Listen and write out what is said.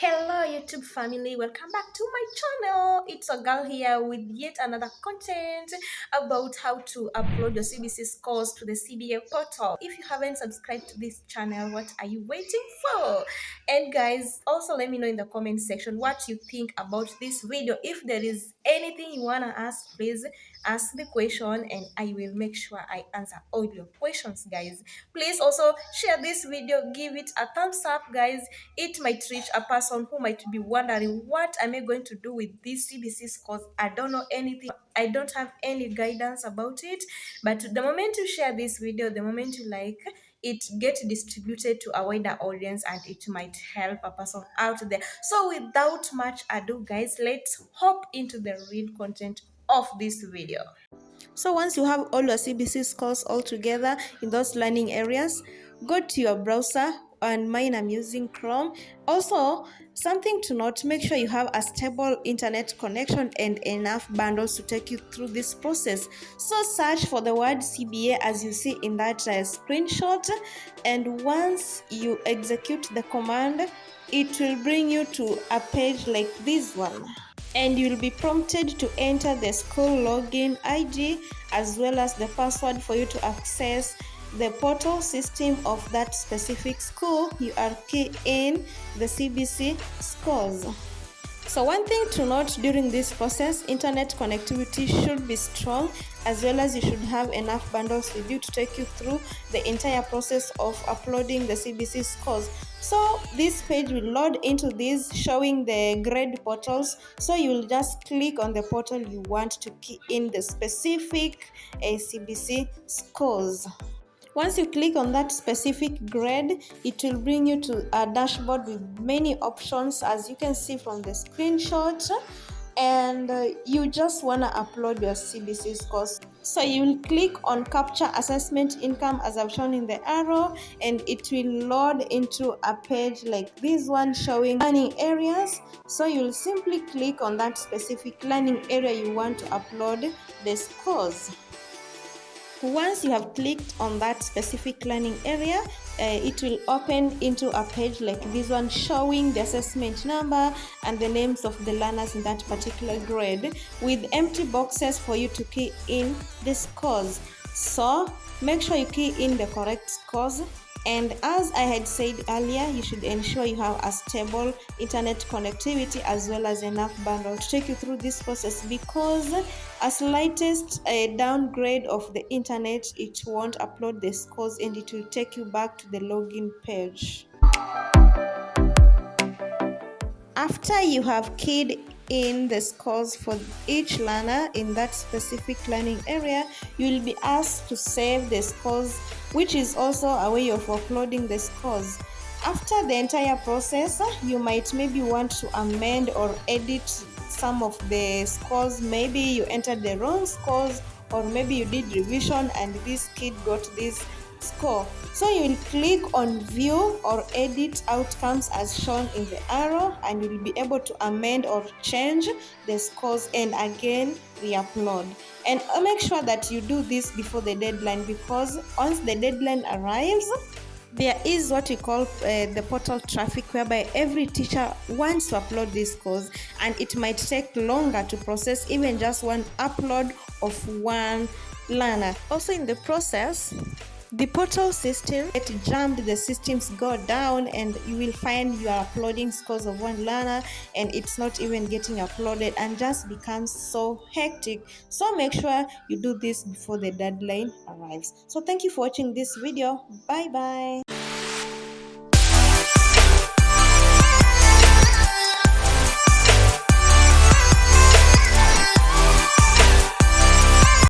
Hello YouTube family, welcome back to my channel. It's a girl here with yet another content about how to upload your CBC scores to the CBA portal. If you haven't subscribed to this channel, what are you waiting for? And guys, also let me know in the comment section what you think about this video. If there is anything you want to ask, please ask the question and I will make sure I answer all your questions, guys. Please also share this video, give it a thumbs up, guys. It might reach a person who might be wondering, what am I going to do with these CBC scores? I don't know anything. I don't have any guidance about it. But the moment you share this video, the moment you like, it gets distributed to a wider audience and it might help a person out there. So without much ado, guys, let's hop into the real content of this video. So once you have all your CBC scores all together in those learning areas, go to your browser, and mine I'm using Chrome. Also, something to note, make sure you have a stable internet connection and enough bundles to take you through this process. So search for the word CBA as you see in that screenshot, and once you execute the command, it will bring you to a page like this one, and you'll be prompted to enter the school login ID as well as the password for you to access the portal system of that specific school. You are keying in the CBC scores. So one thing to note during this process, internet connectivity should be strong, as well as you should have enough bundles with you to take you through the entire process of uploading the CBC scores. So this page will load into this showing the grade portals. So you will just click on the portal you want to key in the specific CBC scores. Once you click on that specific grade, it will bring you to a dashboard with many options, as you can see from the screenshot, and you just want to upload your CBC scores. So you will click on capture assessment income as I've shown in the arrow, and it will load into a page like this one showing learning areas. So you'll simply click on that specific learning area you want to upload the scores. Once you have clicked on that specific learning area, it will open into a page like this one showing the assessment number and the names of the learners in that particular grade, with empty boxes for you to key in the scores. So make sure you key in the correct scores. And as I had said earlier, you should ensure you have a stable internet connectivity as well as enough bundle to take you through this process, because a slightest downgrade of the internet, it won't upload the scores and it will take you back to the login page. After you have keyed in the scores for each learner in that specific learning area, you will be asked to save the scores, which is also a way of uploading the scores. After the entire process, you might maybe want to amend or edit some of the scores. Maybe you entered the wrong scores, or maybe you did revision and this kid got this score. So you will click on view or edit outcomes as shown in the arrow, and you will be able to amend or change the scores and again re-upload. And make sure that you do this before the deadline, because once the deadline arrives, there is what we call the portal traffic, whereby every teacher wants to upload this course, and it might take longer to process even just one upload of one learner. Also in the process, the portal system get jammed, the systems go down, and you will find you are uploading scores of one learner and it's not even getting uploaded, and just becomes so hectic. So make sure you do this before the deadline arrives. So thank you for watching this video. Bye bye.